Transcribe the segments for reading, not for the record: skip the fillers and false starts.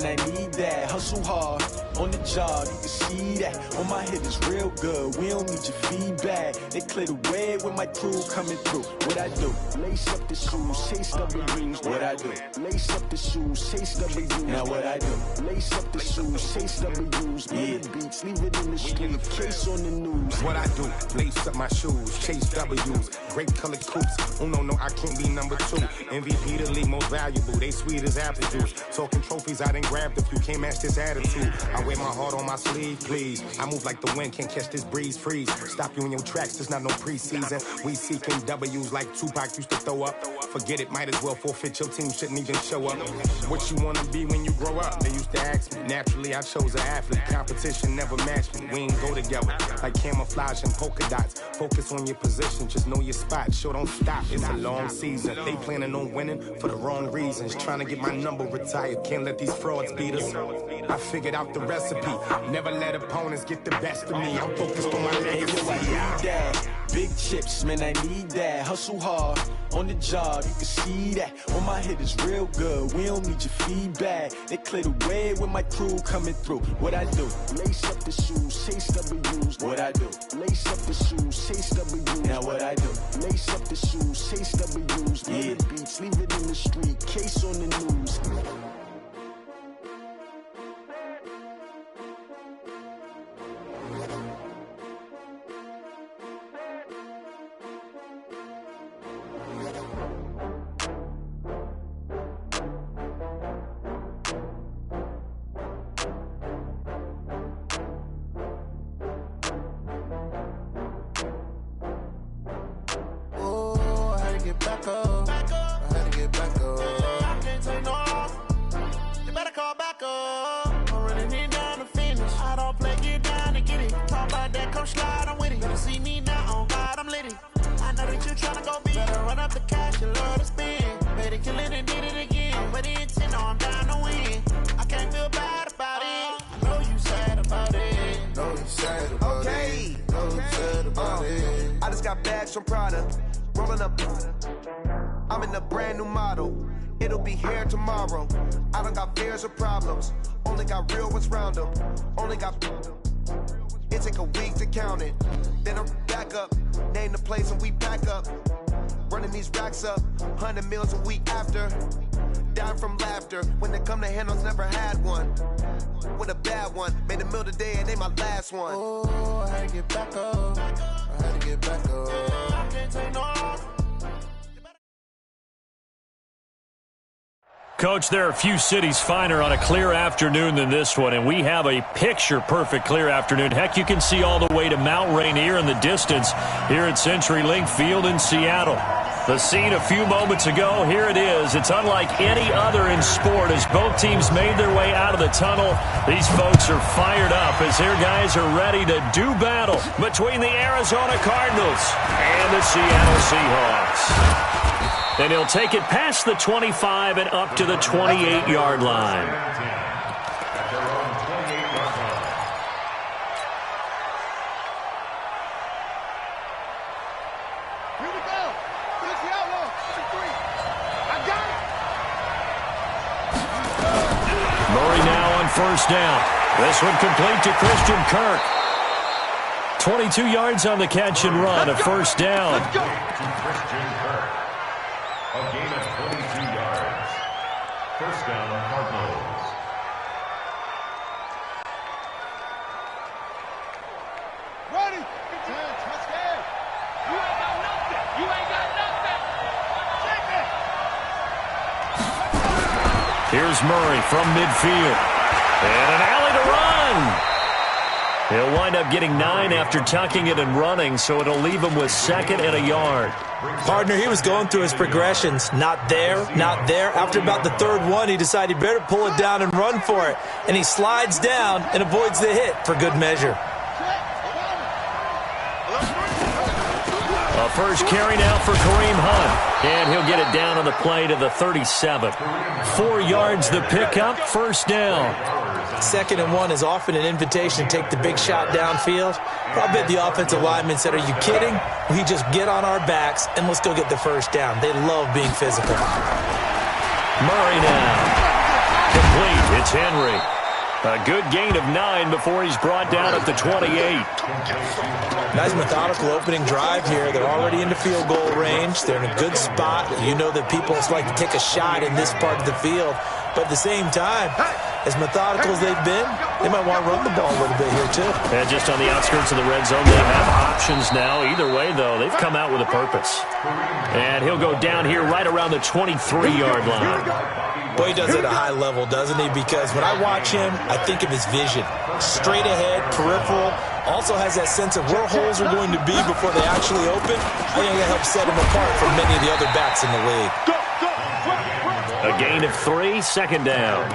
I need that, hustle hard, on the job, you can see that. On my hit is real good, we don't need your feedback. They clear the way with my crew coming through. What I do? Lace up the shoes, chase W's. What I do? Lace up the shoes, chase W's. Now what I do? Lace up the shoes, chase W's. Beat the beats, leave it in the street, case on the news. What I do? Lace up my shoes, chase W's. Great colored coops. Oh no, I can't be number 2. MVP the league most valuable. They sweet as apple juice. Talking trophies, I done grabbed a few. Can't match this attitude. I wear my heart on my sleeve, please. I move like the wind, can't catch this breeze. Freeze. Stop you in your tracks. There's not no preseason. We seeking W's like Tupac used to throw up. Forget it, might as well forfeit. Your team shouldn't even show up. What you wanna be when you grow up? They used to ask me. Naturally, I chose an athlete. Competition never matched me. We ain't go together like camouflage and polka dots. Focus on your position, just know your spot. Sure, don't stop. It's a long season. They planning on winning for the wrong reasons. Trying to get my number retired. Can't let these frauds beat us. I figured out the recipe. Never let opponents get the best of me. I'm focused on my legacy. I need that. Big chips, man, I need that. Hustle hard, on the job, you can see that. On my hit is real good, we don't need your feedback. They clear the way with my crew coming through. What I do? Lace up the shoes, chase W's. What I do? Lace up the shoes, chase W's. Now what I do? Lace up the shoes, chase W's. Beat the beats, leave it in the street, case on the news. I just got bags from Prada, rolling up. I'm in a brand new model. It'll be here tomorrow. I don't got fears or problems. Only got real ones round them. Only got. It take a week to count it. Then I'm back up. Name the place and we pack up. Running these racks up. 100 meals a week after. Down from laughter. When they come to handles, never had one. With a bad one. Made a meal today and they my last one. Oh, I had to get back up. I had to get back up. I can't take no loss. Coach, there are a few cities finer on a clear afternoon than this one, and we have a picture-perfect clear afternoon. Heck, you can see all the way to Mount Rainier in the distance here at CenturyLink Field in Seattle. The scene a few moments ago, here it is. It's unlike any other in sport as both teams made their way out of the tunnel. These folks are fired up as their guys are ready to do battle between the Arizona Cardinals and the Seattle Seahawks. And he'll take it past the 25 and up to the 28-yard line. Here we go. Here's the outlaw. 3. I got it. Murray now on first down. This one complete to Christian Kirk. 22 yards on the catch and run, a first down. Let's go. Christian Kirk. A gain of 22 yards. First down, Cardinals. Ready. Touchdown. You ain't got nothing. You ain't got nothing. Shake it. Here's Murray from midfield. And an alley to run. He'll wind up getting 9 after tucking it and running, so it'll leave him with second and a yard. Partner, he was going through his progressions. Not there, not there. After about the third one, he decided he better pull it down and run for it. And he slides down and avoids the hit for good measure. A first carry now for Kareem Hunt. And he'll get it down on the play to the 37. 4 yards the pickup, first down. 2nd and 1 is often an invitation to take the big shot downfield. But I bet the offensive lineman said, are you kidding? We just get on our backs and let's go get the first down. They love being physical. Murray now. Complete. It's Henry. A good gain of 9 before he's brought down at the 28. Nice methodical opening drive here. They're already into field goal range. They're in a good spot. You know that people like to take a shot in this part of the field. But at the same time, as methodical as they've been, they might want to run the ball a little bit here too. And just on the outskirts of the red zone, they have options now. Either way, though, they've come out with a purpose. And he'll go down here right around the 23-yard line. Boy, he does it at a high level, doesn't he? Because when I watch him, I think of his vision. Straight ahead, peripheral. Also has that sense of where holes are going to be before they actually open. I think that helps set him apart from many of the other backs in the league. A gain of 3, second down.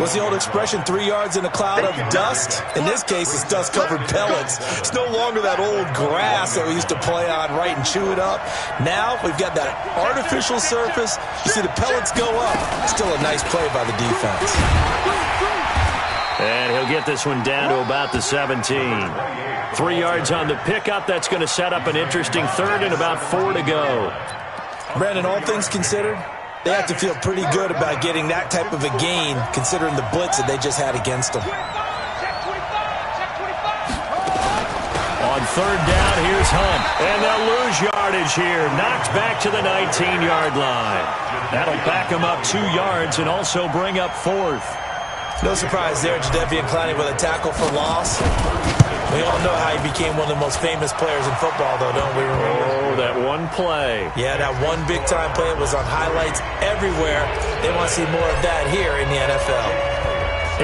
What's the old expression, 3 yards in a cloud of dust? In this case, it's dust-covered pellets. It's no longer that old grass that we used to play on, right, and chew it up. Now we've got that artificial surface. You see the pellets go up. Still a nice play by the defense. And he'll get this one down to about the 17. 3 yards on the pickup. That's going to set up an interesting third and about 4 to go. Brandon, all things considered, they have to feel pretty good about getting that type of a gain, considering the blitz that they just had against them. On third down, here's Hunt. And they'll lose yardage here. Knocked back to the 19-yard line. That'll back him up 2 yards and also bring up 4th. No surprise there, Jadeveon Clowney with a tackle for loss. We all know how he became one of the most famous players in football, though, don't we? Oh, that one play. Yeah, that one big-time play was on highlights everywhere. They want to see more of that here in the NFL.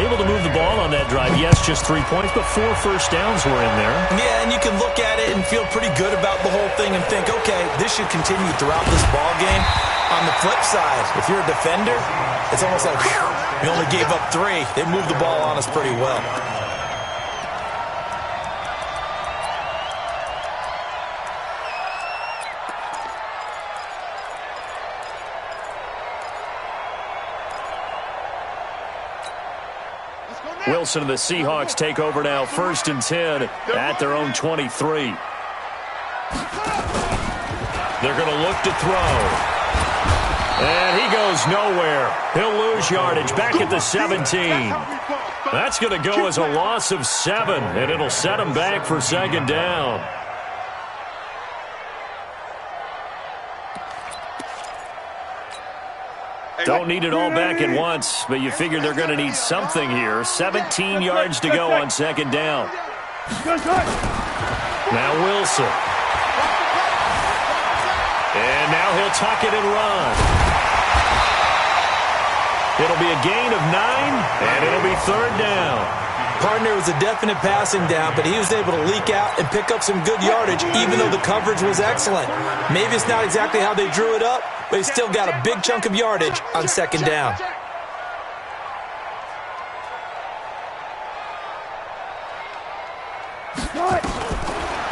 Able to move the ball on that drive. Yes, just 3 points, but 4 first downs were in there. Yeah, and you can look at it and feel pretty good about the whole thing and think, okay, this should continue throughout this ball game. On the flip side, if you're a defender, it's almost like, whew, we only gave up 3. They moved the ball on us pretty well. Wilson and the Seahawks take over now, 1st and 10 at their own 23. They're going to look to throw. And he goes nowhere. He'll lose yardage back at the 17. That's going to go as a loss of 7, and it'll set him back for 2nd down. Don't need it all back at once, but you figure they're going to need something here. 17 yards to go on 2nd down. Now Wilson. And now he'll tuck it and run. It'll be a gain of 9, and it'll be 3rd down. Partner was a definite passing down, but he was able to leak out and pick up some good yardage, even though the coverage was excellent. Maybe it's not exactly how they drew it up, but he still got a big chunk of yardage on 2nd down.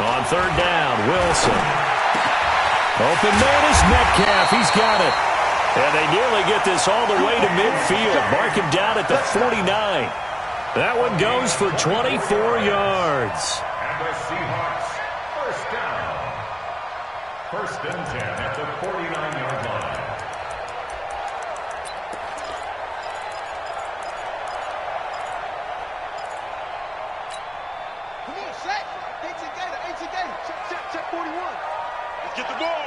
On 3rd down, Wilson. Open man is Metcalf. He's got it. And they nearly get this all the way to midfield. Mark him down at the 49. That one goes for 24 yards. And the Seahawks, 1st down. 1st and 10 at the 49-yard line. Come on, set. 18 Gator. Check 41. Let's get the ball.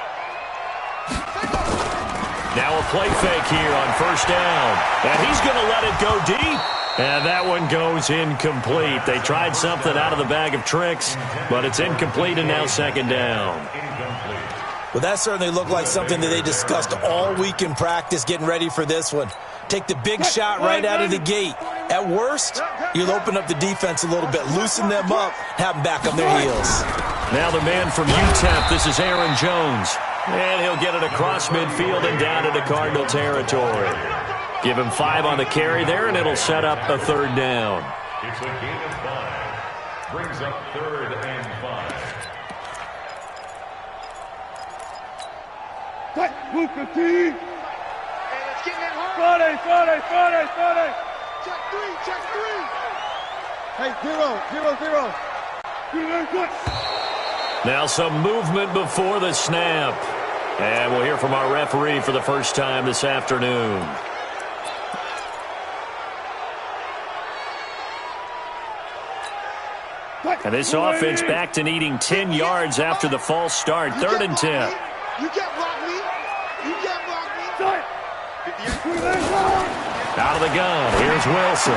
Now a play fake here on 1st down. And he's going to let it go deep. And that one goes incomplete. They tried something out of the bag of tricks, but it's incomplete and now 2nd down. Well, that certainly looked like something that they discussed all week in practice getting ready for this one. Take the big shot right out of the gate. At worst, you'll open up the defense a little bit, loosen them up, have them back on their heels. Now the man from UTEP, this is Aaron Jones. And he'll get it across midfield and down into Cardinal territory. Give him 5 on the carry there, and it'll set up a 3rd down. It's a gain of 5. Brings up 3rd and 5. Move the team. Hey, let's get that hard. Friday. Check 3. Hey, 0. Now some movement before the snap. And we'll hear from our referee for the first time this afternoon. And this offense back to needing 10 yards after the false start. 3rd and 10. You can't block me. You can't block me. Out of the gun. Here's Wilson.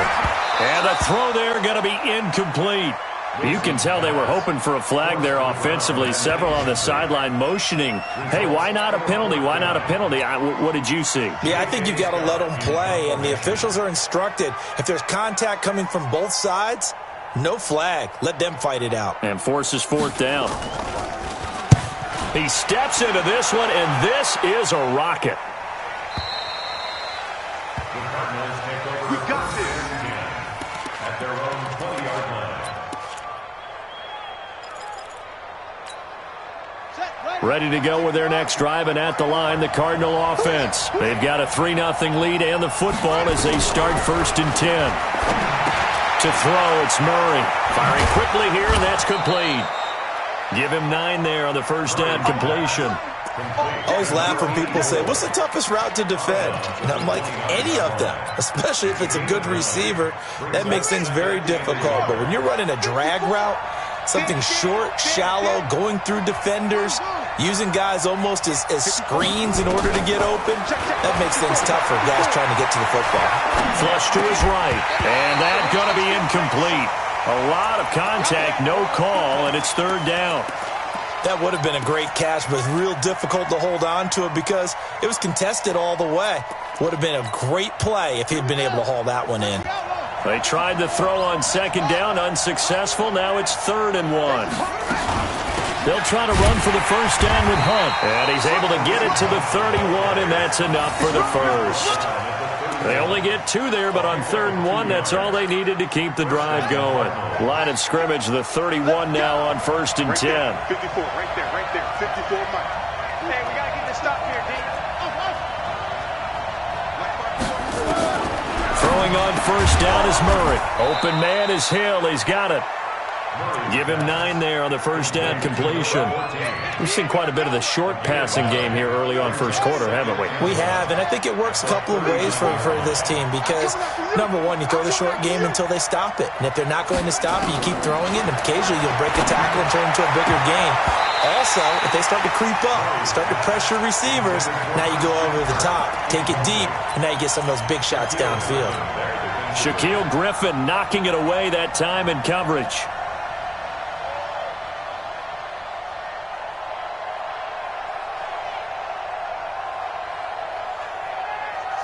And the throw there going to be incomplete. You can tell they were hoping for a flag there offensively. Several on the sideline motioning, hey, why not a penalty? Why not a penalty? What did you see? Yeah, I think you've got to let them play, and the officials are instructed, if there's contact coming from both sides, no flag. Let them fight it out. And forces 4th down. He steps into this one, and this is a rocket. We got this. At their own 20-yard line. Ready to go with their next drive, and at the line, the Cardinal offense. They've got a 3-0 lead and the football as they start 1st and 10. To throw, it's Murray. Firing quickly here, and that's complete. Give him 9 there on the first down completion. I always laugh when people say, what's the toughest route to defend? And I'm like, any of them, especially if it's a good receiver. That makes things very difficult. But when you're running a drag route, something short, shallow, going through defenders, using guys almost as screens in order to get open, that makes things tough for guys trying to get to the football. Flush to his right, and that's going to be incomplete. A lot of contact, no call, and it's 3rd down. That would have been a great catch, but real difficult to hold on to it because it was contested all the way. Would have been a great play if he'd been able to haul that one in. They tried to throw on 2nd down, unsuccessful. Now it's 3rd and 1. They'll try to run for the first down with Hunt. And he's able to get it to the 31, and that's enough for the first. They only get 2 there, but on 3rd and 1, that's all they needed to keep the drive going. Line of scrimmage, the 31 now on 1st and 10. 54, right there. 54, Mike. Hey, we got to get this stop here, D. Throwing on first down is Murray. Open man is Hill. He's got it. Give him 9 there on the first down completion. We've seen quite a bit of the short passing game here early on first quarter, haven't we? We have, and I think it works a couple of ways for this team because, number one, you throw the short game until they stop it. And if they're not going to stop it, you keep throwing it, and occasionally you'll break a tackle and turn it into a bigger game. Also, if they start to creep up, start to pressure receivers, now you go over the top, take it deep, and now you get some of those big shots downfield. Shaquille Griffin knocking it away that time in coverage.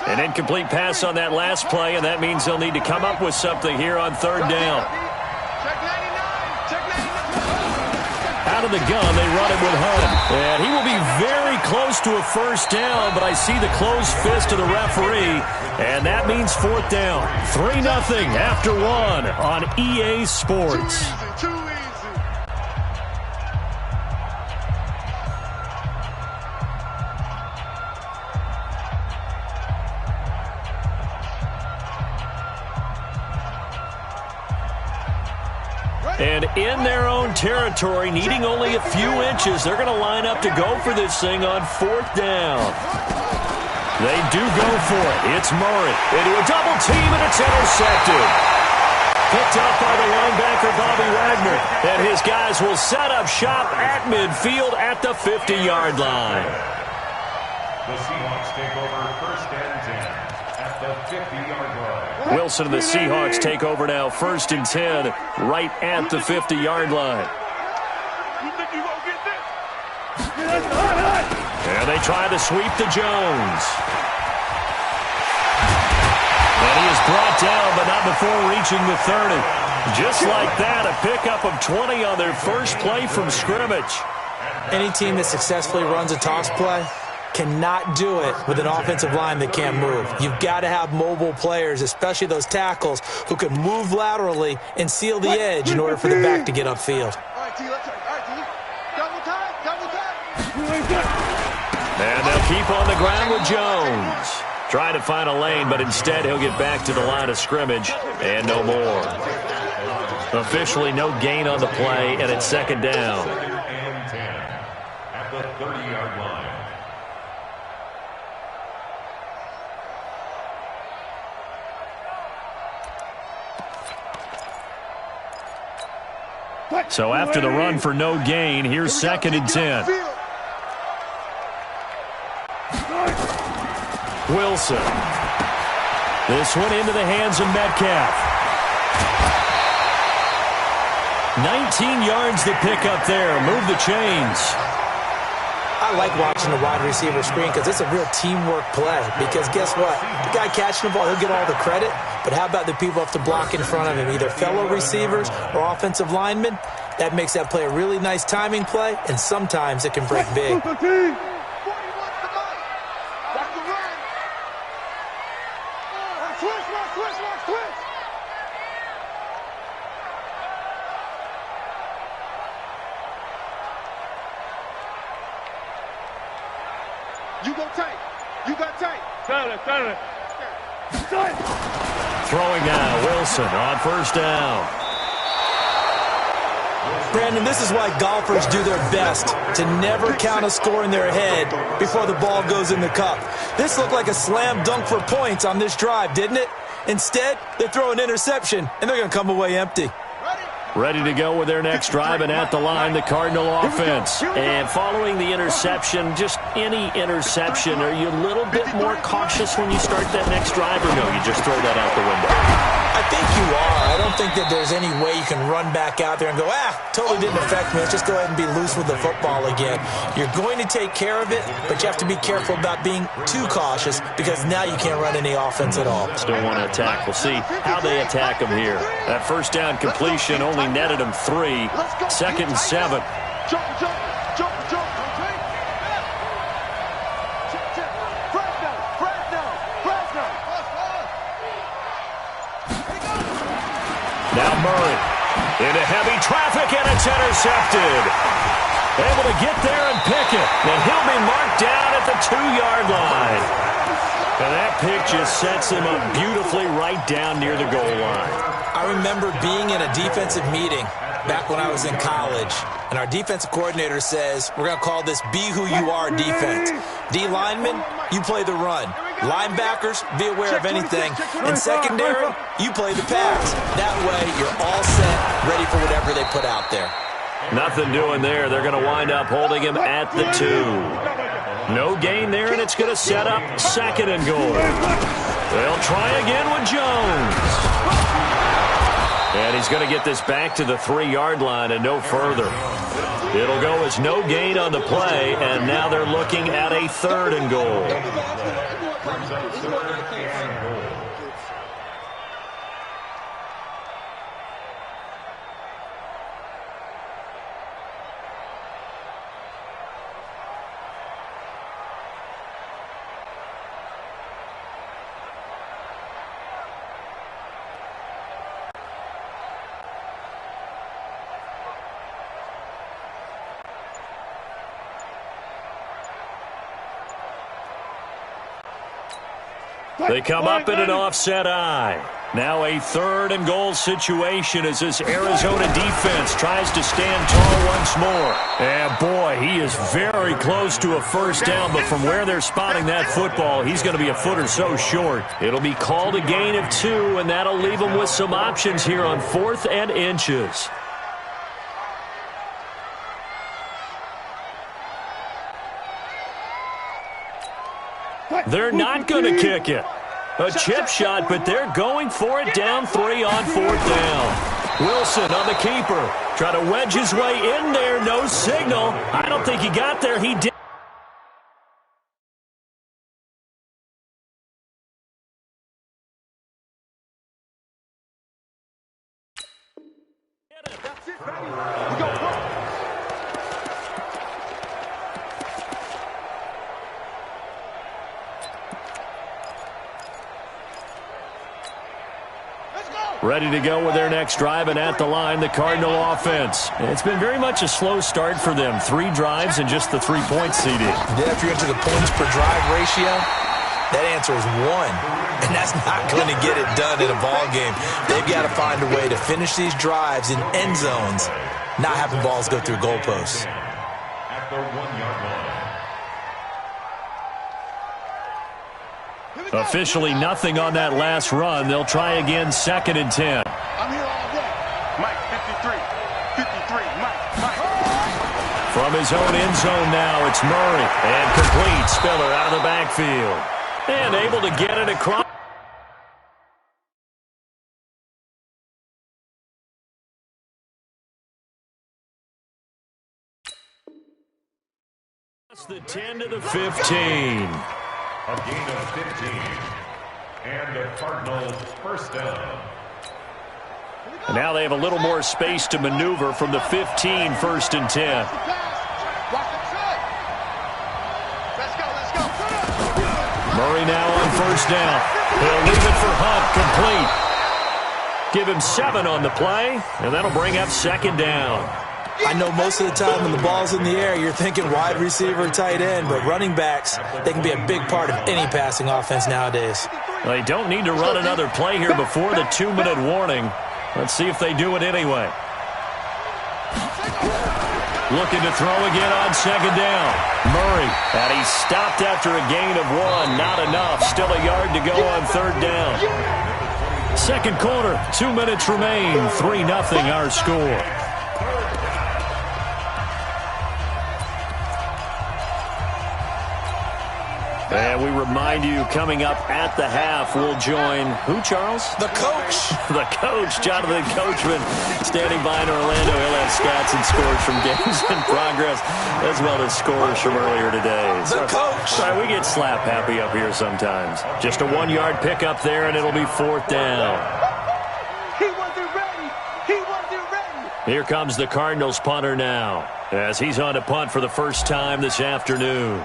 An incomplete pass on that last play, and that means they'll need to come up with something here on 3rd down. Out of the gun, they run it with Hunt. And he will be very close to a first down, but I see the closed fist of the referee, and that means 4th down. 3-0 after 1 on EA Sports. Too easy. And in their own territory, needing only a few inches, they're going to line up to go for this thing on 4th down. They do go for it. It's Murray into a double team, and it's intercepted. Picked up by the linebacker, Bobby Wagner. And his guys will set up shop at midfield at the 50-yard line. The Seahawks take over 1st and 10 at the 50-yard line. Wilson and the Seahawks take over now 1st and 10 right at the 50-yard line. You think you gonna get this? And they try to sweep to Jones. And he is brought down, but not before reaching the 30. Just like that, a pickup of 20 on their first play from scrimmage. Any team that successfully runs a toss play cannot do it with an offensive line that can't move. You've got to have mobile players, especially those tackles, who can move laterally and seal the edge in order for the back to get upfield. All right, T, let's go. All right, T. Double time. And they'll keep on the ground with Jones. Trying to find a lane, but instead he'll get back to the line of scrimmage and no more. Officially no gain on the play, and it's 2nd down. 2nd and 10 at the 30-yard line. So after the run for no gain, here's 2nd and 10. Wilson. This one into the hands of Metcalf. 19 yards to pick up there. Move the chains. I like watching the wide receiver screen because it's a real teamwork play. Because guess what? The guy catching the ball, he'll get all the credit. But how about the people have to block in front of him, either fellow receivers or offensive linemen? That makes that play a really nice timing play, and sometimes it can break big. You go tight. You got tight. Got it. Throwing now, Wilson on 1st down. Brandon, this is why golfers do their best to never count a score in their head before the ball goes in the cup. This looked like a slam dunk for points on this drive, didn't it? Instead, they throw an interception, and they're going to come away empty. Ready to go with their next drive, and at the line, the Cardinal offense. And following the interception, just any interception, are you a little bit more cautious when you start that next drive, or no, you just throw that out the window? I think you are. I don't think that there's any way you can run back out there and go, totally didn't affect me. Let's just go ahead and be loose with the football again. You're going to take care of it, but you have to be careful about being too cautious because now you can't run any offense at all. Still want to attack. We'll see how they attack them here. That 1st down completion only netted them 3. 2nd and 7. Now Murray into heavy traffic, and it's intercepted. Able to get there and pick it. And he'll be marked down at the 2-yard line. And that pick just sets him up beautifully right down near the goal line. I remember being in a defensive meeting back when I was in college, and our defensive coordinator says, we're going to call this Be Who You Are defense. D linemen, you play the run. Linebackers, be aware of anything. And secondary, you play the pass. That way, you're all set, ready for whatever they put out there. Nothing doing there. They're going to wind up holding him at the 2. No gain there, and it's going to set up 2nd and goal. They'll try again with Jones. And he's going to get this back to the 3-yard line and no further. It'll go as no gain on the play, and now they're looking at a 3rd and goal. They come up in an offset eye. Now a 3rd and goal situation as this Arizona defense tries to stand tall once more. And boy, he is very close to a 1st down, but from where they're spotting that football, he's going to be a foot or so short. It'll be called a gain of 2, and that'll leave him with some options here on 4th and inches. They're not going to kick it. A chip shot, but they're going for it down 3 on 4th down. Wilson on the keeper. Try to wedge his way in there. No signal. I don't think he got there. He did. Ready to go with their next drive, and at the line, the Cardinal offense. It's been very much a slow start for them. 3 drives and just the 3-point CD. Yeah, if you're into the points per drive ratio, that answer is 1. And that's not going to get it done in a ball game. They've got to find a way to finish these drives in end zones, not having balls go through goalposts. At the 1-yard line. Officially nothing on that last run. They'll try again 2nd and 10. I'm here all day. Mike, 53. From his own end zone now, it's Murray. And complete. Spiller out of the backfield. And able to get it across. The 10 to the 15. A gain of 15. And the Cardinals first down. And now they have a little more space to maneuver from the 15, 1st and 10. Murray now on 1st down. He'll leave it for Hunt, complete. Give him 7 on the play, and that'll bring up 2nd down. I know most of the time when the ball's in the air, you're thinking wide receiver, tight end, but running backs, they can be a big part of any passing offense nowadays. They don't need to run another play here before the 2-minute warning. Let's see if they do it anyway. Looking to throw again on 2nd down. Murray, and he's stopped after a gain of 1. Not enough. Still a yard to go on 3rd down. 2nd quarter, 2 minutes remain. 3-0 our score. And we remind you, coming up at the half, we'll join who, Charles? The coach. The coach, Jonathan Coachman, standing by in Orlando. He'll have stats and scores from games in progress, as well as scores from earlier today. The coach. Sorry, we get slap happy up here sometimes. Just a 1-yard pickup there, and it'll be 4th down. He wasn't ready. He wasn't ready. Here comes the Cardinals punter now, as he's on to punt for the first time this afternoon.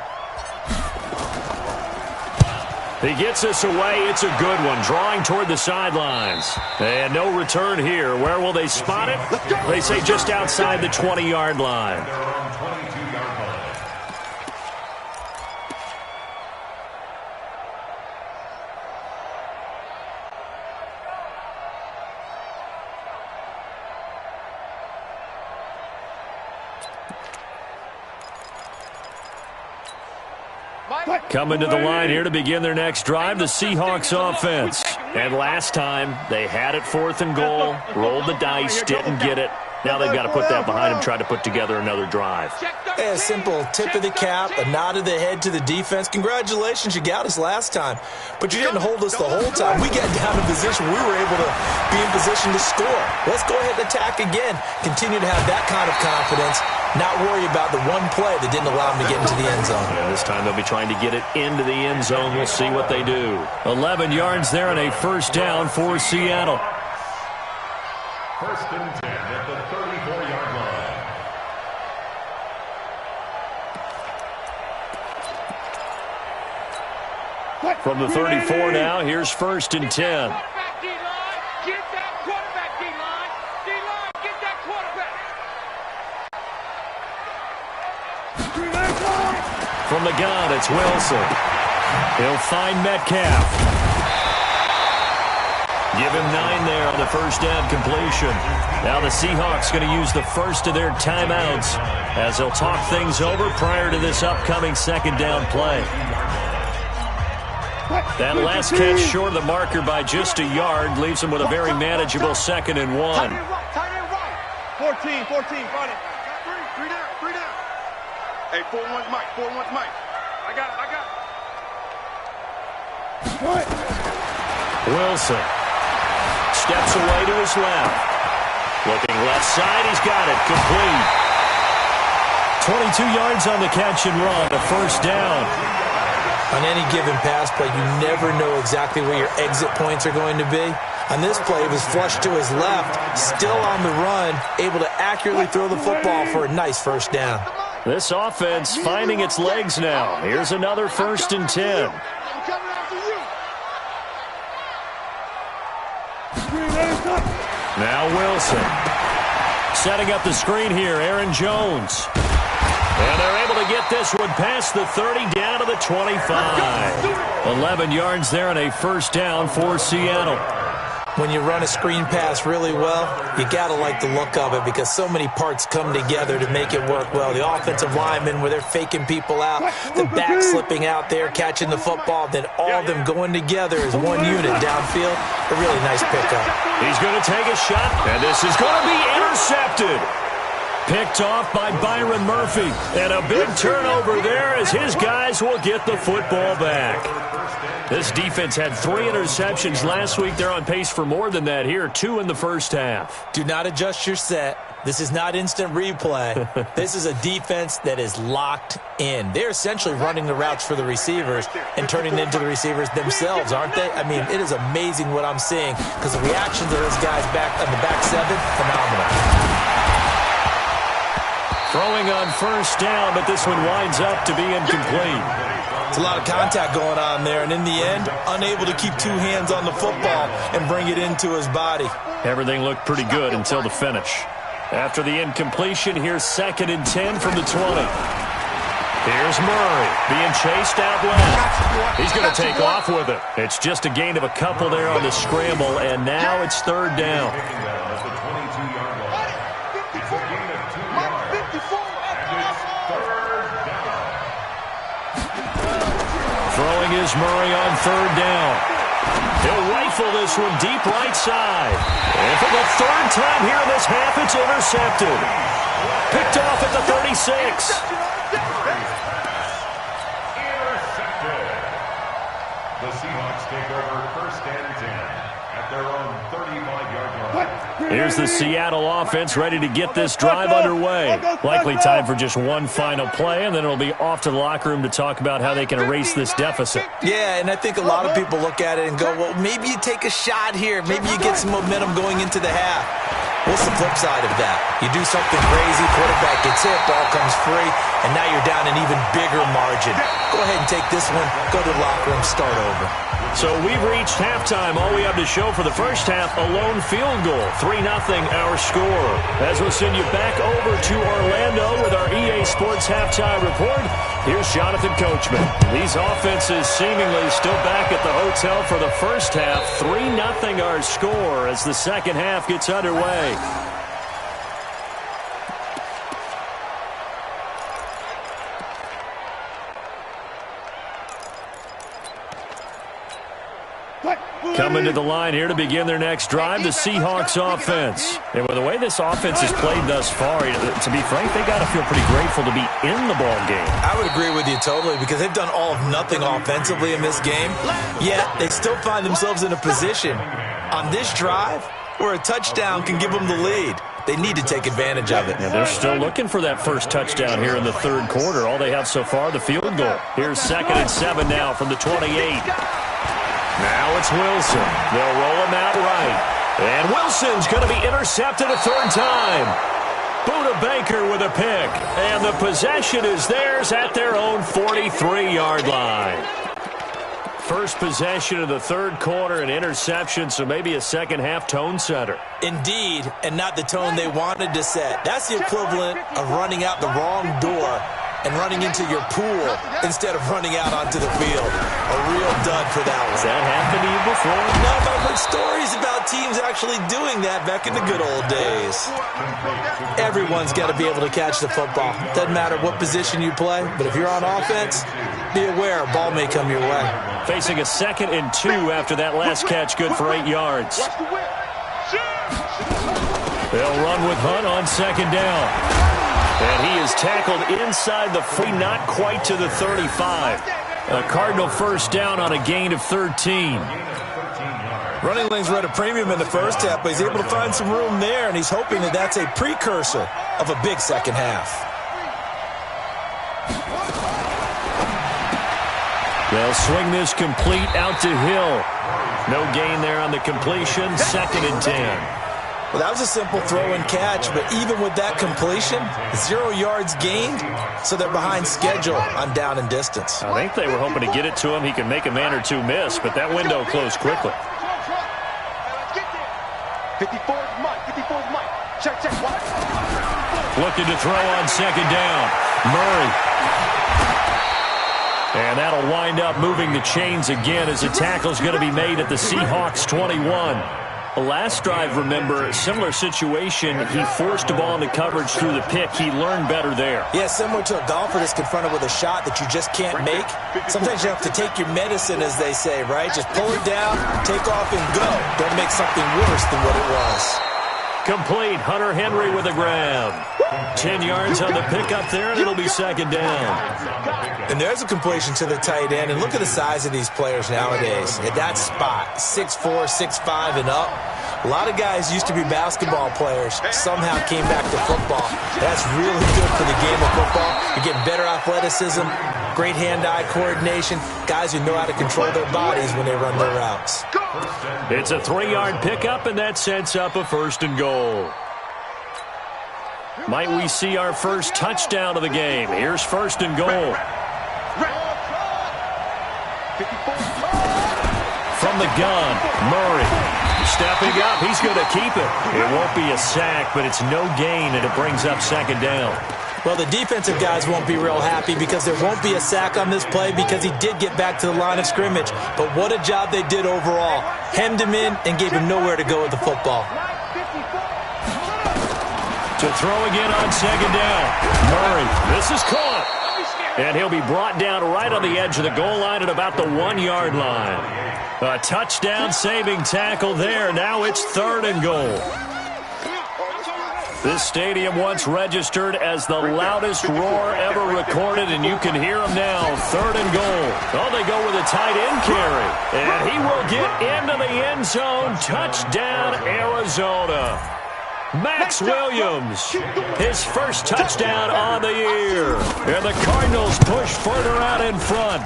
He gets this away. It's a good one. Drawing toward the sidelines. And no return here. Where will they spot it? They say just outside the 20-yard line. They're on 22-yard line. Coming to the line here to begin their next drive, the Seahawks offense. And last time, they had it 4th and goal, rolled the dice, didn't get it. Now they've got to put that behind them, try to put together another drive. A simple tip of the cap, a nod of the head to the defense. Congratulations, you got us last time. But you didn't hold us the whole time. We got down in position. We were able to be in position to score. Let's go ahead and attack again. Continue to have that kind of confidence. Not worry about the one play that didn't allow them to get into the end zone. And this time they'll be trying to get it into the end zone. We'll see what they do. 11 yards there and a 1st down for Seattle. 1st and 10 at the 34-yard line. From the 34 now, here's 1st and 10. From the gun, it's Wilson. He'll find Metcalf. Give him 9 there on the 1st down completion. Now the Seahawks going to use the first of their timeouts as they'll talk things over prior to this upcoming 2nd down play. That last catch short of the marker by just a yard leaves them with a very manageable 2nd and 1. 14, 14, front it. Three down. Hey, 4-1's Mike, 4-1's Mike. I got it. Wilson steps away to his left. Looking left side, he's got it. Complete. 22 yards on the catch and run, a 1st down. On any given pass play, you never know exactly where your exit points are going to be. On this play, it was flushed to his left, still on the run, able to accurately throw the football for a nice 1st down. This offense finding its legs now. Here's another 1st and 10. Now Wilson. Setting up the screen here, Aaron Jones. And they're able to get this one past the 30 down to the 25. 11 yards there and a 1st down for Seattle. When you run a screen pass really well, you got to like the look of it because so many parts come together to make it work well. The offensive linemen, where they're faking people out, the back slipping out there, catching the football, then all of them going together as one unit downfield. A really nice pickup. He's going to take a shot, and this is going to be intercepted. Picked off by Byron Murphy. And a big turnover there as his guys will get the football back. This defense had 3 interceptions last week. They're on pace for more than that here, 2 in the first half. Do not adjust your set. This is not instant replay. This is a defense that is locked in. They're essentially running the routes for the receivers and turning it into the receivers themselves, aren't they? I mean, it is amazing what I'm seeing because the reactions of those guys back on the back 7, phenomenal. Throwing on first down, but this one winds up to be incomplete. It's a lot of contact going on there, and in the end, unable to keep 2 hands on the football and bring it into his body. Everything looked pretty good until the finish. After the incompletion, here's 2nd and 10 from the 20. Here's Murray being chased out left. He's going to take off with it. It's just a gain of a couple there on the scramble, and now it's 3rd down. Throwing is Murray on 3rd down. He'll rifle this one deep right side. And for the 3rd time here in this half, it's intercepted. Picked off at the 36. Intercepted. The Seahawks take over 1st and 10 at their own 35-yard line. Here's the Seattle offense ready to get this drive underway. Likely time for just one final play, and then it'll be off to the locker room to talk about how they can erase this deficit. Yeah, and I think a lot of people look at it and go, well, maybe you take a shot here. Maybe you get some momentum going into the half. What's the flip side of that? You do something crazy, quarterback gets hit, ball comes free, and now you're down an even bigger margin. Go ahead and take this one, go to the locker room, start over. So we've reached halftime. All we have to show for the first half, a lone field goal. 3-0 our score. As we'll send you back over to Orlando with our EA Sports Halftime Report, here's Jonathan Coachman. These offenses seemingly still back at the hotel for the first half. 3-0 our score as the second half gets underway. Coming to the line here to begin their next drive, the Seahawks offense. And with the way this offense has played thus far, to be frank, they got to feel pretty grateful to be in the ball game. I would agree with you totally because they've done all of nothing offensively in this game, yet they still find themselves in a position on this drive where a touchdown can give them the lead. They need to take advantage of it. Yeah, they're still looking for that first touchdown here in the 3rd quarter. All they have so far, the field goal. Here's 2nd and 7 now from the 28. Now it's Wilson. They'll roll him out right. And Wilson's going to be intercepted a 3rd time. Buda Baker with a pick. And the possession is theirs at their own 43-yard line. First possession of the 3rd quarter, an interception, so maybe a second half tone setter. Indeed, and not the tone they wanted to set. That's the equivalent of running out the wrong door and running into your pool instead of running out onto the field. A real dud for that one. Has that happened to you before? No, but I've heard stories about teams actually doing that back in the good old days. Everyone's got to be able to catch the football. Doesn't matter what position you play, but if you're on offense, be aware a ball may come your way. Facing a 2nd and 2 after that last catch, good for 8 yards. They'll run with Hunt on 2nd down. And he is tackled inside the 40, not quite to the 35. A Cardinal first down on a gain of 13. Running lanes were at a premium in the first half, but he's able to find some room there, and he's hoping that that's a precursor of a big second half. They'll swing this complete out to Hill. No gain there on the completion, 2nd and 10. Well, that was a simple throw and catch, but even with that completion, 0 yards gained, so they're behind schedule on down and distance. I think they were hoping to get it to him. He could make a man or two miss, but that window closed quickly. 54's Mike. 54's Mike. Check. Looking to throw on 2nd down. Murray. And that'll wind up moving the chains again as a tackle's going to be made at the Seahawks 21. Last drive, remember, similar situation. He forced the ball into coverage through the pick. He learned better there. Yeah, similar to a golfer that's confronted with a shot that you just can't make. Sometimes you have to take your medicine, as they say, right? Just pull it down, take off, and go. Don't make something worse than what it was. Complete. Hunter Henry with a grab. 10 yards on the pickup there, and it'll be second down. And there's a completion to the tight end. And look at the size of these players nowadays. At that spot, 6'4", 6'5", and up. A lot of guys used to be basketball players, somehow came back to football. That's really good for the game of football. You're getting better athleticism, great hand-eye coordination, guys who know how to control their bodies when they run their routes. It's a 3-yard pickup, and that sets up a 1st and goal. Might we see our first touchdown of the game? Here's 1st and goal. From the gun, Murray. Stepping up, he's going to keep it. It won't be a sack, but it's no gain, and it brings up 2nd down. Well, the defensive guys won't be real happy because there won't be a sack on this play because he did get back to the line of scrimmage. But what a job they did overall. Hemmed him in and gave him nowhere to go with the football. To throw again on 2nd down. Murray, this is caught. And he'll be brought down right on the edge of the goal line at about the 1-yard line. A touchdown-saving tackle there. Now it's 3rd and goal. This stadium once registered as the loudest roar ever recorded, and you can hear them now. 3rd and goal. Oh, they go with a tight end carry. And he will get into the end zone. Touchdown, Arizona. Max Williams, his first touchdown on the year. And the Cardinals push further out in front.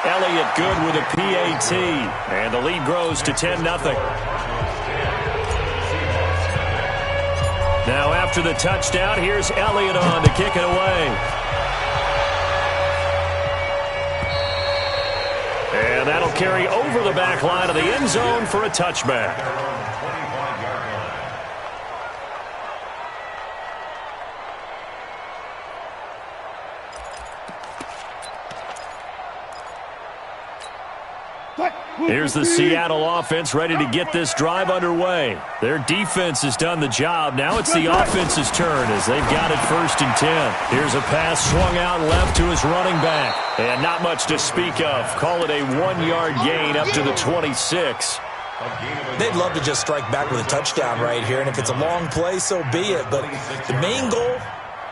Elliott good with a PAT. And the lead grows to 10-0. Now after the touchdown, here's Elliott on to kick it away. And that'll carry over the back line of the end zone for a touchback. Here's the Seattle offense ready to get this drive underway. Their defense has done the job. Now it's the offense's turn as they've got it 1st and 10. Here's a pass swung out left to his running back. And not much to speak of. Call it a 1-yard gain up to the 26. They'd love to just strike back with a touchdown right here. And if it's a long play, so be it. But the main goal,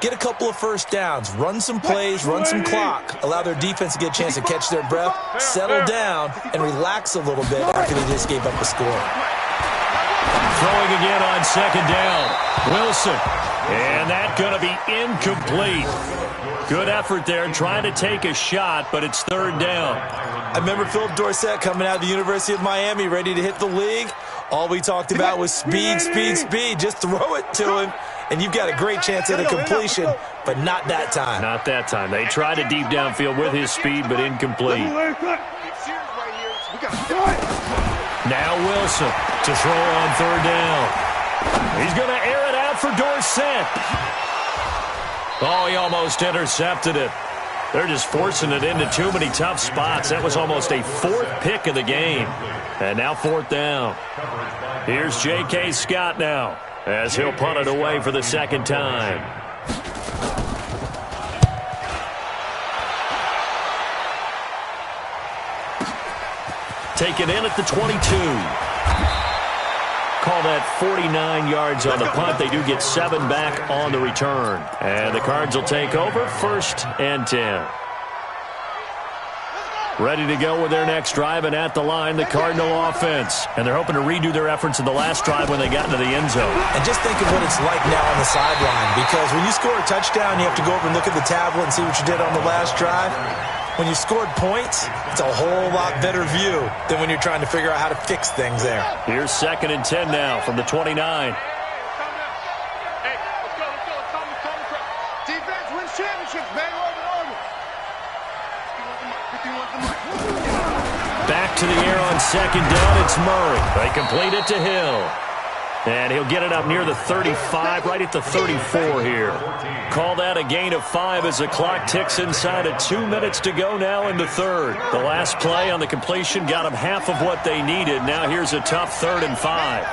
get a couple of 1st downs, run some plays, run some clock, allow their defense to get a chance to catch their breath, settle down, and relax a little bit after they just gave up a score. Throwing again on 2nd down. Wilson. And that's going to be incomplete. Good effort there trying to take a shot, but it's 3rd down. I remember Philip Dorsett coming out of the University of Miami ready to hit the league. All we talked about was speed, speed, speed. Just throw it to him. And you've got a great chance at a completion, but not that time. Not that time. They tried a deep downfield with his speed, but incomplete. Now Wilson to throw on 3rd down. He's going to air it out for Dorsett. Oh, he almost intercepted it. They're just forcing it into too many tough spots. That was almost a 4th pick of the game. And now 4th down. Here's J.K. Scott now, as he'll punt it away for the 2nd time. Taken in at the 22. Call that 49 yards on the punt. They do get 7 back on the return. And the Cards will take over 1st and 10. Ready to go with their next drive, and at the line, the Cardinal offense. And they're hoping to redo their efforts in the last drive when they got into the end zone. And just think of what it's like now on the sideline, because when you score a touchdown, you have to go over and look at the tablet and see what you did on the last drive. When you scored points, it's a whole lot better view than when you're trying to figure out how to fix things there. Here's 2nd and 10 now from the 29. Hey, let's go. Defense wins championships, man. Back to the air on 2nd down. It's Murray. They complete it to Hill. And he'll get it up near the 35, right at the 34 here. Call that a gain of 5 as the clock ticks inside of 2 minutes to go now in the 3rd. The last play on the completion got them half of what they needed. Now here's a tough 3rd and 5.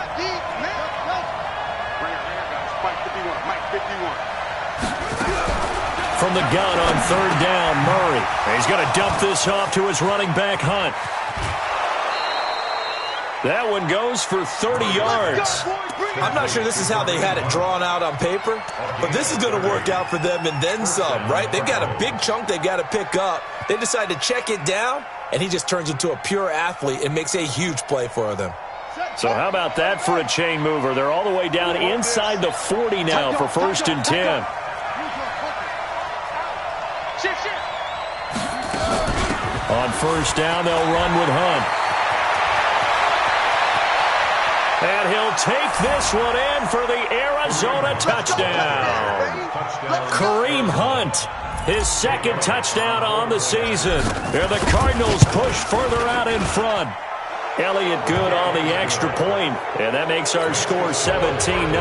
From the gun on 3rd down, Murray. He's going to dump this off to his running back, Hunt. That one goes for 30 yards. I'm not sure this is how they had it drawn out on paper, but this is going to work out for them and then some, right? They've got a big chunk they've got to pick up. They decide to check it down, and he just turns into a pure athlete and makes a huge play for them. So how about that for a chain mover? They're all the way down inside the 40 now for 1st and 10. On 1st down, they'll run with Hunt. And he'll take this one in for the Arizona touchdown. Kareem Hunt, his 2nd touchdown on the season. There the Cardinals push further out in front. Elliott good on the extra point, and that makes our score 17-0.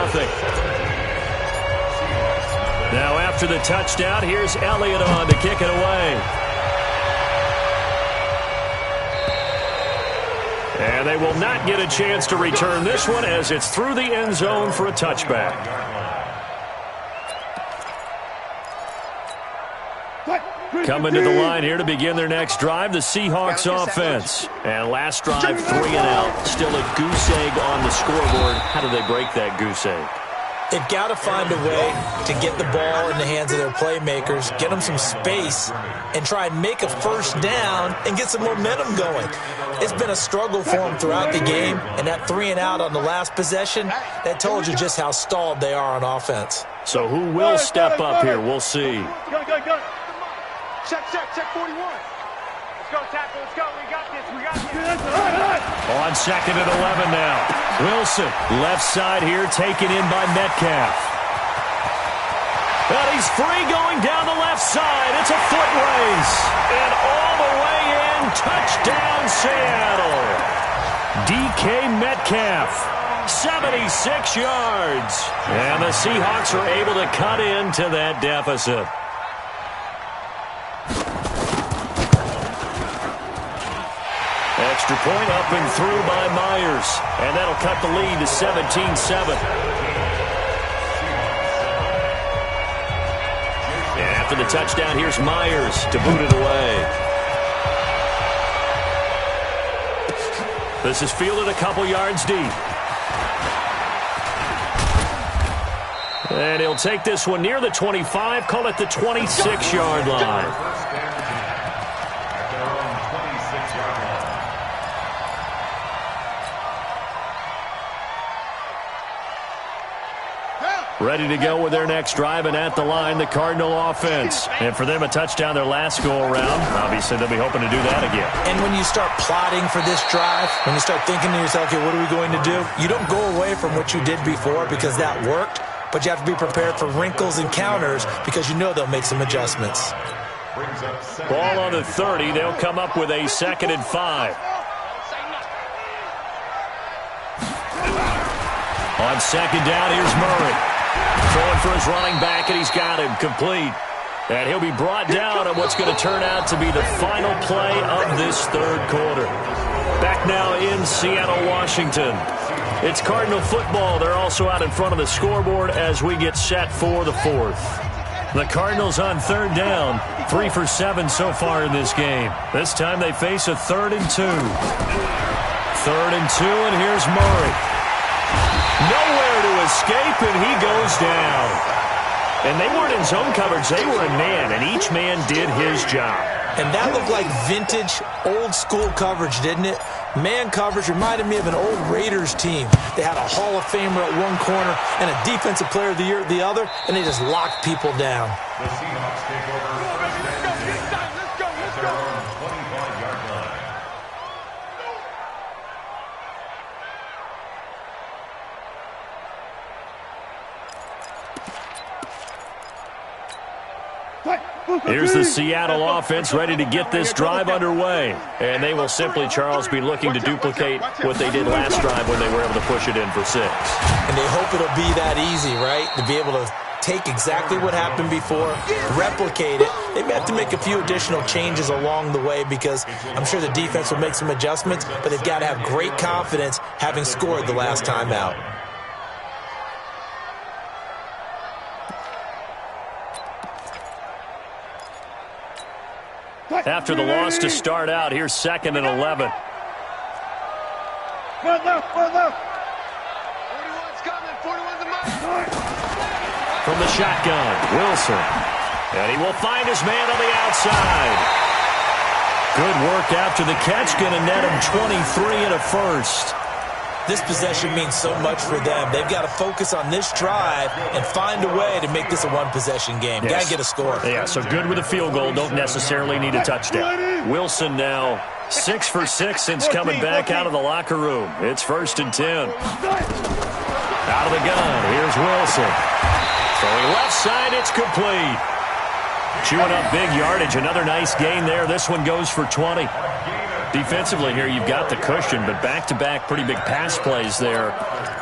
Now after the touchdown, here's Elliott on to kick it away. And they will not get a chance to return this one as it's through the end zone for a touchback. Coming to the line here to begin their next drive, the Seahawks offense. And last drive, 3 and out. Still a goose egg on the scoreboard. How do they break that goose egg? They've got to find a way to get the ball in the hands of their playmakers, get them some space, and try and make a 1st down and get some momentum going. It's been a struggle for them throughout the game, and that 3 and out on the last possession, that told you just how stalled they are on offense. So who will step up here? We'll see. Go. Check 41. Let's go, tackle. Let's go. We got this. On 2nd and 11 now. Wilson, left side here, taken in by Metcalf. But he's free going down the left side. It's a foot race. And all the way in, touchdown Seattle. DK Metcalf, 76 yards. And the Seahawks are able to cut into that deficit. Extra point up and through by Myers. And that'll cut the lead to 17-7. And after the touchdown, here's Myers to boot it away. This is fielded a couple yards deep. And he'll take this one near the 25, call it the 26-yard line. Ready to go with their next drive, and at the line, the Cardinal offense. And for them, a touchdown their last go-around. Obviously, they'll be hoping to do that again. And when you start plotting for this drive, when you start thinking to yourself, okay, what are we going to do? You don't go away from what you did before because that worked, but you have to be prepared for wrinkles and counters because you know they'll make some adjustments. Ball on the 30. They'll come up with a 2nd and 5. On 2nd down, here's Murray. Throwing for his running back, and he's got him complete. And he'll be brought down on what's going to turn out to be the final play of this 3rd quarter. Back now in Seattle, Washington. It's Cardinal football. They're also out in front of the scoreboard as we get set for the 4th. The Cardinals on 3rd down, 3 for 7 so far in this game. This time they face a 3rd and 2. 3rd and 2, and here's Murray. Nowhere to escape, and he goes down. And they weren't in zone coverage. They were in man, and each man did his job. And that looked like vintage, old-school coverage, didn't it? Man coverage reminded me of an old Raiders team. They had a Hall of Famer at one corner and a Defensive Player of the Year at the other, and they just locked people down. The Seahawks take over first and 10 at their own 25-yard line. Here's the Seattle offense ready to get this drive underway. And they will simply, Charles, be looking to duplicate what they did last drive when they were able to push it in for 6. And they hope it'll be that easy, right? To be able to take exactly what happened before, replicate it. They may have to make a few additional changes along the way because I'm sure the defense will make some adjustments, but they've got to have great confidence having scored the last time out. After the loss to start out, here's 2nd and 11. One left. 41's coming. From the shotgun, Wilson. And he will find his man on the outside. Good work after the catch. Going to net him 23 and a first. This possession means so much for them. They've got to focus on this drive and find a way to make this a one-possession game. Yes. Got to get a score. Yeah, so good with a field goal. Don't necessarily need a touchdown. Wilson now 6 for 6 since coming back out of the locker room. It's 1st and 10. Out of the gun, here's Wilson. Throwing left side, it's complete. Chewing up big yardage. Another nice gain there. This one goes for 20. Defensively here, you've got the cushion, but back-to-back pretty big pass plays there.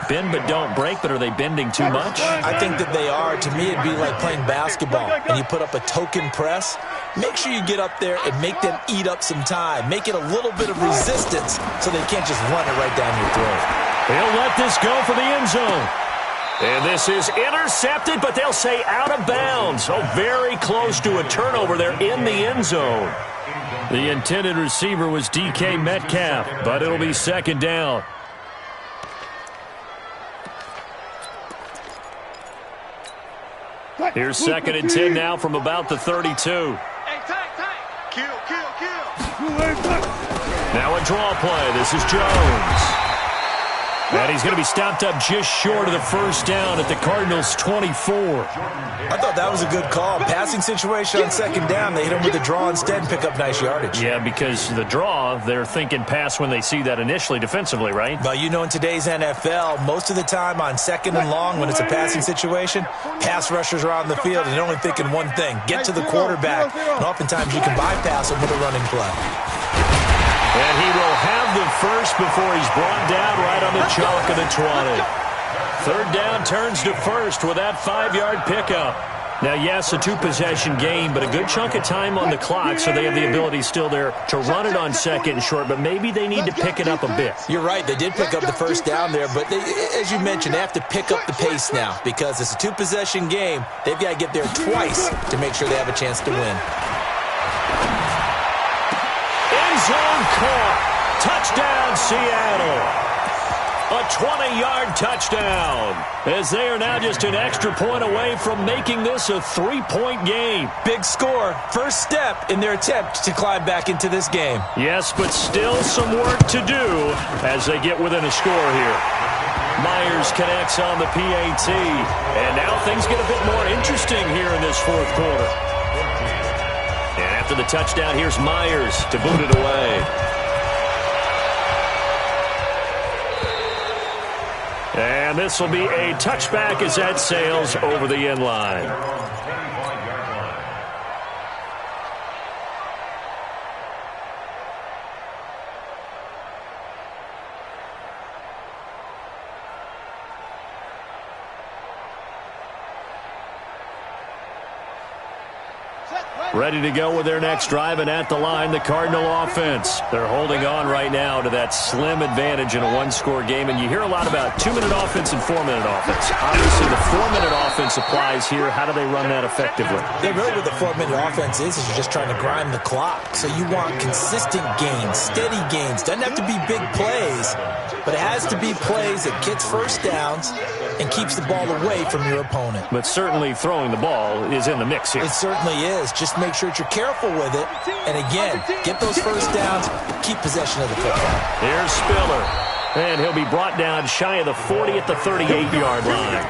Bend but don't break, but are they bending too much? I think that they are. To me, it'd be like playing basketball, and you put up a token press. Make sure you get up there and make them eat up some time. Make it a little bit of resistance so they can't just run it right down your throat. They'll let this go for the end zone. And this is intercepted, but they'll say out of bounds. Oh, very close to a turnover there in the end zone. The intended receiver was DK Metcalf, but it'll be 2nd down. Here's 2nd and 10 now from about the 32. Hey, tank. Kill. Now a draw play. This is Jones. And he's going to be stopped up just short of the 1st down at the Cardinals' 24. I thought that was a good call. Passing situation on 2nd down. They hit him with the draw instead and pick up nice yardage. Yeah, because the draw, they're thinking pass when they see that initially defensively, right? Well, you know, in today's NFL, most of the time on 2nd and long, when it's a passing situation, pass rushers are on the field and they're only thinking one thing, get to the quarterback. And oftentimes you can bypass him with a running play. And he will have the first before he's brought down right on the chalk of the 20. 3rd down turns to 1st with that 5-yard pickup. Now, yes, a 2-possession game, but a good chunk of time on the clock, so they have the ability still there to run it on 2nd and short, but maybe they need to pick it up a bit. You're right. They did pick up the 1st down there, but they, as you mentioned, they have to pick up the pace now because it's a 2-possession game. They've got to get there twice to make sure they have a chance to win. Zone caught. Touchdown, Seattle. A 20-yard touchdown. As they are now just an extra point away from making this a 3-point game. Big score. First step in their attempt to climb back into this game. Yes, but still some work to do as they get within a score here. Myers connects on the PAT. And now things get a bit more interesting here in this 4th quarter. And after the touchdown, here's Myers to boot it away. And this will be a touchback as that sails over the end line. Ready to go with their next drive, and at the line, the Cardinal offense. They're holding on right now to that slim advantage in a 1-score game, and you hear a lot about 2-minute offense and 4-minute offense. Obviously, the 4-minute offense applies here. How do they run that effectively? Yeah, really what the 4-minute offense is you're just trying to grind the clock. So you want consistent gains, steady gains. Doesn't have to be big plays, but it has to be plays that gets 1st downs and keeps the ball away from your opponent. But certainly throwing the ball is in the mix here. It certainly is. Just make sure that you're careful with it. And again, get those 1st downs, keep possession of the football. Here's Spiller. And he'll be brought down shy of the 40 at the 38-yard line.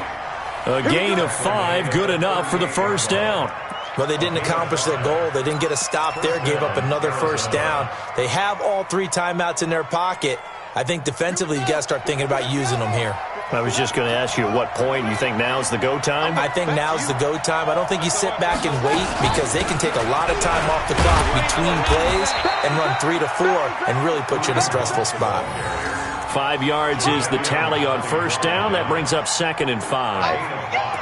A gain of 5, good enough for the 1st down. Well, they didn't accomplish their goal. They didn't get a stop there, gave up another 1st down. They have all 3 timeouts in their pocket. I think defensively, you've got to start thinking about using them here. I was just going to ask you at what point you think now's the go time? I think now's the go time. I don't think you sit back and wait because they can take a lot of time off the clock between plays and run 3 to 4 and really put you in a stressful spot. 5 yards is the tally on 1st down. That brings up 2nd and 5.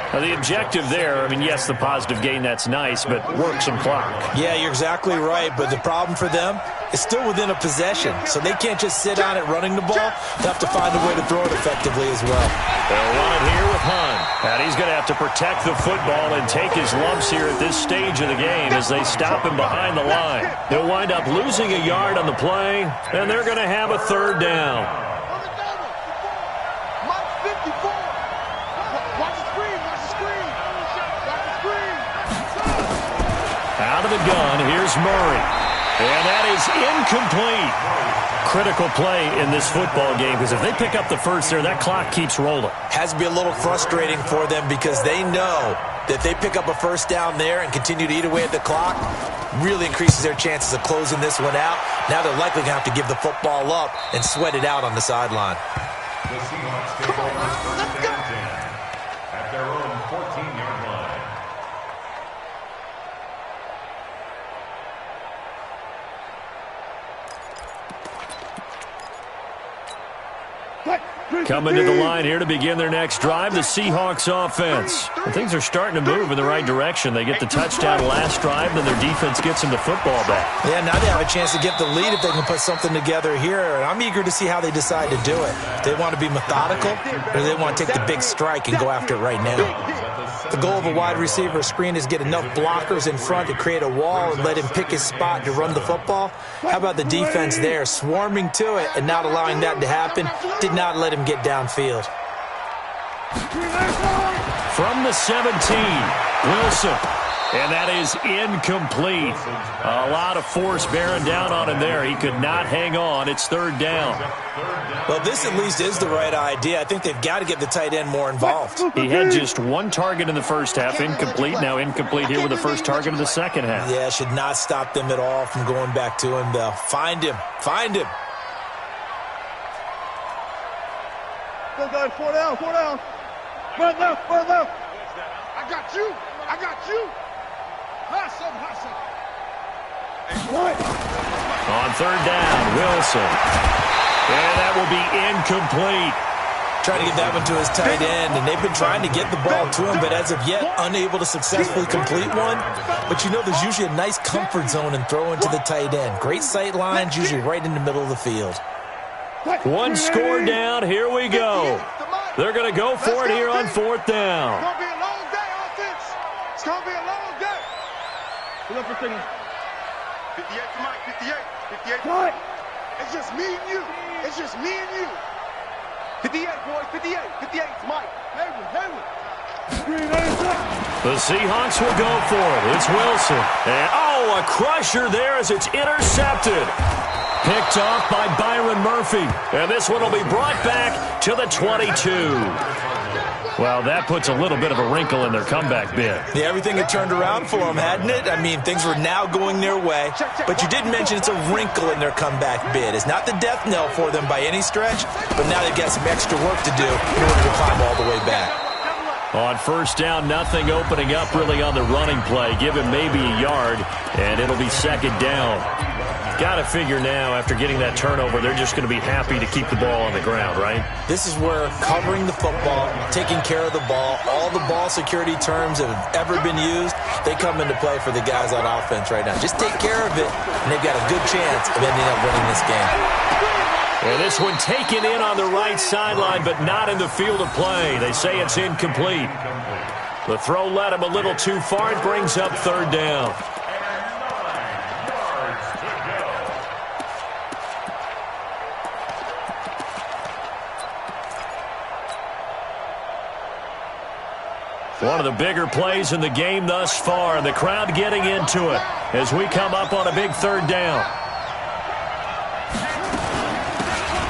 Now, the objective there, I mean, yes, the positive gain, that's nice, but work some clock. Yeah, you're exactly right, but the problem for them is still within a possession, so they can't just sit on it running the ball. They have to find a way to throw it effectively as well. They'll run it here with Hunt. And he's going to have to protect the football and take his lumps here at this stage of the game as they stop him behind the line. He'll wind up losing a yard on the play, and they're going to have a 3rd down. Watch of the gun. Here's Murray. And that is incomplete. Critical play in this football game, because if they pick up the first there, that clock keeps rolling. Has to be a little frustrating for them because they know that if they pick up a first down there and continue to eat away at the clock, really increases their chances of closing this one out. Now they're likely going to have to give the football up and sweat it out on the sideline. The Seahawks take over first and 10 at their own 14-yard line. Coming to the line here to begin their next drive, the Seahawks offense. And things are starting to move in the right direction. They get the touchdown last drive, then their defense gets them the football back. Yeah, now they have a chance to get the lead if they can put something together here. And I'm eager to see how they decide to do it. Do they want to be methodical, or do they want to take the big strike and go after it right now? The goal of a wide receiver screen is get enough blockers in front to create a wall and let him pick his spot to run the football. How about the defense there, swarming to it and not allowing that to happen? Did not let him get downfield. From the 17, Wilson. And that is incomplete. A lot of force bearing down on him there. He could not hang on. It's third down. Well, this at least is the right idea. I think they've got to get the tight end more involved. He had just one target in the first half, incomplete. Now incomplete here with the first target of the second half. Yeah, should not stop them at all from going back to him, though. Find him. Find him. Go, guys, 4 down, 4 down. Run left, run left. I got you. I got you. Hustle, hustle. On third down, Wilson. And that will be incomplete. Trying to get that one to his tight end, and they've been trying to get the ball to him, but as of yet, unable to successfully complete one. But you know, there's usually a nice comfort zone in throwing to the tight end. Great sight lines, usually right in the middle of the field. One score down, here we go. They're going to go for it here on fourth down. It's going to be a long day, offense. It's going to be a long day. Pull up for 58 to Mike, 58. What? It's just me and you. It's just me and you. 58, boys, 58 to Mike. Hayward. The Seahawks will go for it. It's Wilson. And, a crusher there as it's intercepted. Picked off by Byron Murphy. And this one will be brought back to the 22. Well, that puts a little bit of a wrinkle in their comeback bid. Yeah, everything had turned around for them, hadn't it? I mean, things were now going their way. But you did mention it's a wrinkle in their comeback bid. It's not the death knell for them by any stretch, but now they've got some extra work to do in order to climb all the way back. On first down, nothing opening up really on the running play. Give him maybe a yard, and it'll be second down. Got to figure now, after getting that turnover, they're just going to be happy to keep the ball on the ground, right? This is where covering the football, taking care of the ball, all the ball security terms that have ever been used, they come into play for the guys on offense right now. Just take care of it, and they've got a good chance of ending up winning this game. And this one taken in on the right sideline, but not in the field of play. They say it's incomplete. The throw led him a little too far. It brings up third down. One of the bigger plays in the game thus far, and the crowd getting into it as we come up on a big third down.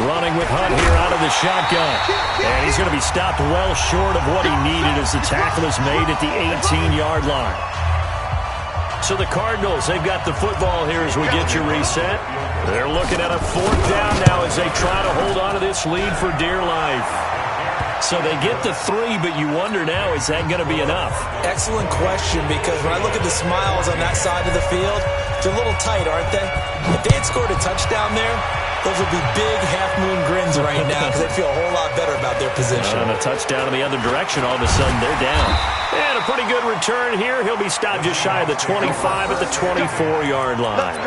Running with Hunt here out of the shotgun. And he's going to be stopped well short of what he needed as the tackle is made at the 18-yard line. So the Cardinals, they've got the football here as we get you reset. They're looking at a fourth down now as they try to hold on to this lead for dear life. So they get the 3, but you wonder now, is that going to be enough? Excellent question, because when I look at the smiles on that side of the field, they're a little tight, aren't they? If they had scored a touchdown there, those would be big half-moon grins right now because they feel a whole lot better about their position. And a touchdown in the other direction, all of a sudden they're down. And a pretty good return here. He'll be stopped just shy of the 25 at the 24-yard line.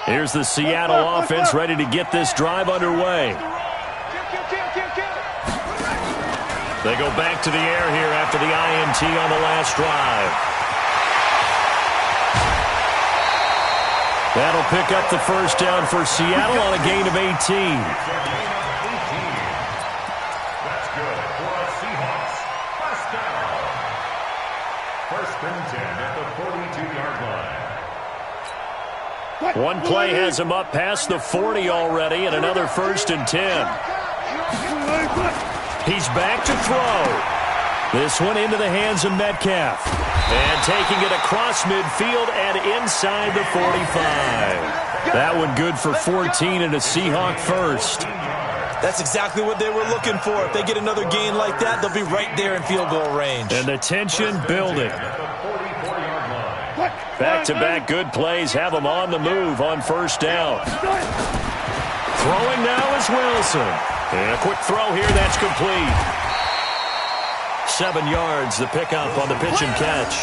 Here's the Seattle offense ready to get this drive underway. They go back to the air here after the INT on the last drive. That'll pick up the first down for Seattle on a gain of 18. That's good for our Seahawks. First down. First and 10 at the 42-yard line. One play has him up past the 40 already, and another first and 10. He's back to throw. This one into the hands of Metcalf. And taking it across midfield and inside the 45. That one good for 14 and a Seahawk first. That's exactly what they were looking for. If they get another gain like that, they'll be right there in field goal range. And the tension building. Back-to-back good plays have them on the move on first down. Throwing now is Wilson. And a quick throw here, that's complete. 7 yards, the pickup on the pitch and catch.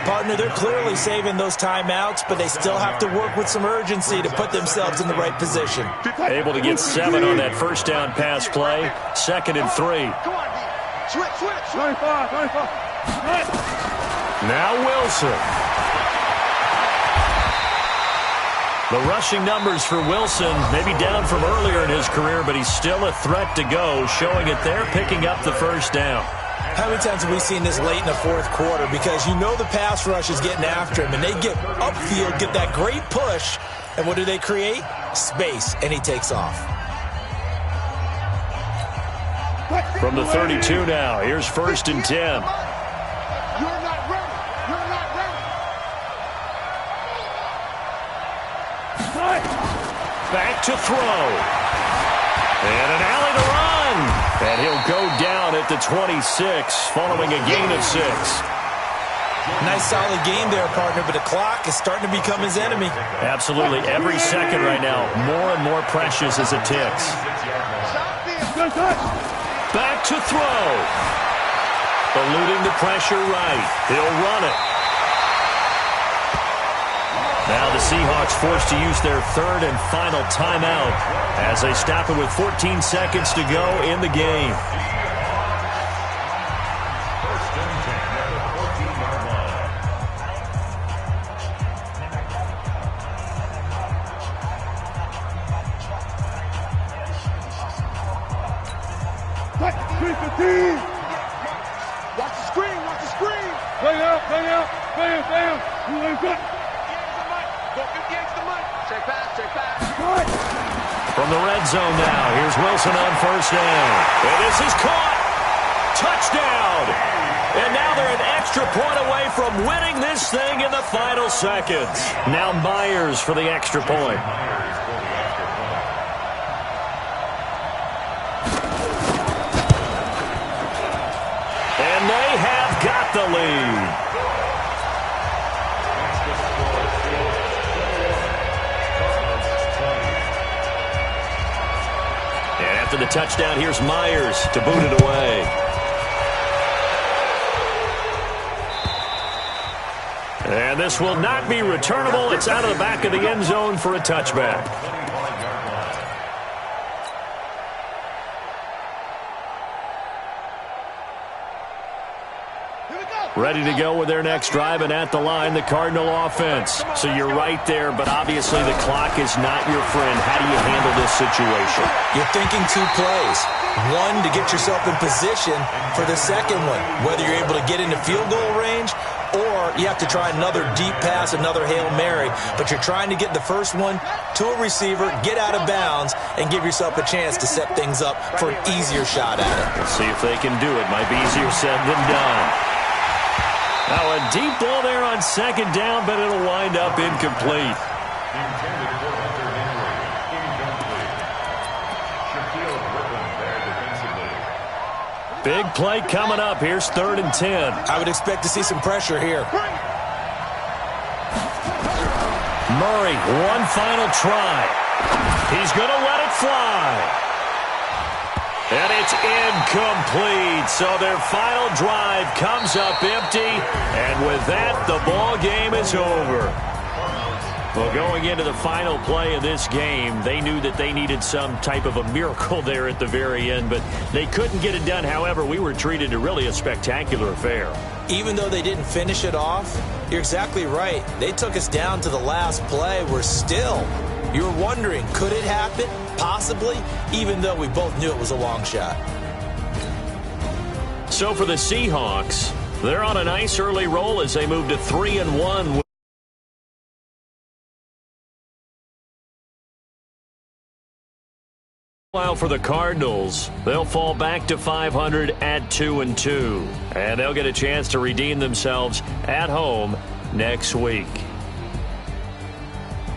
Partner, they're clearly saving those timeouts, but they still have to work with some urgency to put themselves in the right position. Able to get 7 on that first down pass play. 2nd and 3. Switch. 25. Now Wilson. The rushing numbers for Wilson, maybe down from earlier in his career, but he's still a threat to go, showing it there, picking up the first down. How many times have we seen this late in the fourth quarter? Because you know the pass rush is getting after him, and they get upfield, get that great push, and what do they create? Space, and he takes off. From the 32 now, here's 1st and 10. You're not ready. Back to throw. And an alley to run. And he'll go down at the 26, following a gain of 6. Nice solid game there, partner, but the clock is starting to become his enemy. Absolutely. Every second right now, more and more precious as it ticks. Back to throw. Eluding the pressure right. He'll run it. Now the Seahawks forced to use their 3rd and final timeout as they stop it with 14 seconds to go in the game. First and 10 at the 14-yard line. Watch the screen. Play out. From the red zone now, here's Wilson on first down. And this is caught. Touchdown. And now they're an extra point away from winning this thing in the final seconds. Now Myers for the extra point. And they have got the lead. After the touchdown, here's Myers to boot it away. And this will not be returnable. It's out of the back of the end zone for a touchback. Ready to go with their next drive, and at the line, the Cardinal offense. So you're right there, but obviously the clock is not your friend. How do you handle this situation? You're thinking 2 plays. One, to get yourself in position for the second one, whether you're able to get into field goal range or you have to try another deep pass, another Hail Mary. But you're trying to get the first one to a receiver, get out of bounds, and give yourself a chance to set things up for an easier shot at it. Let's see if they can do it. Might be easier said than done. Now a deep ball there on second down, but it'll wind up incomplete. Intended for Hunter Henry. Incomplete. Shaquille Griffin there defensively. Big play coming up. Here's 3rd and 10. I would expect to see some pressure here. Murray, one final try. He's going to let it fly. And it's incomplete. So their final drive comes up empty. And with that, the ball game is over. Well, going into the final play of this game, they knew that they needed some type of a miracle there at the very end, but they couldn't get it done. However, we were treated to really a spectacular affair. Even though they didn't finish it off, you're exactly right. They took us down to the last play. We're still, you're wondering, could it happen? Possibly, even though we both knew it was a long shot. So for the Seahawks, they're on a nice early roll as they move to 3-1. While for the Cardinals, they'll fall back to 500 at 2-2. And they'll get a chance to redeem themselves at home next week.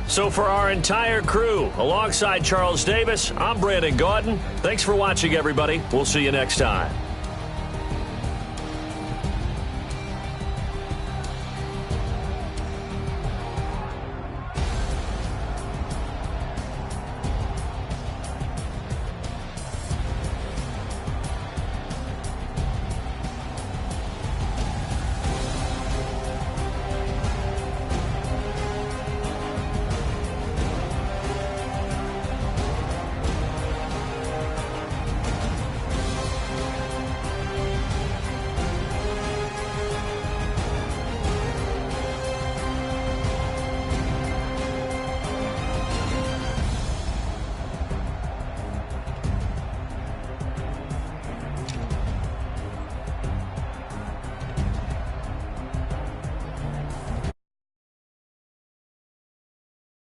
So for our entire crew, alongside Charles Davis, I'm Brandon Gaudin. Thanks for watching, everybody. We'll see you next time.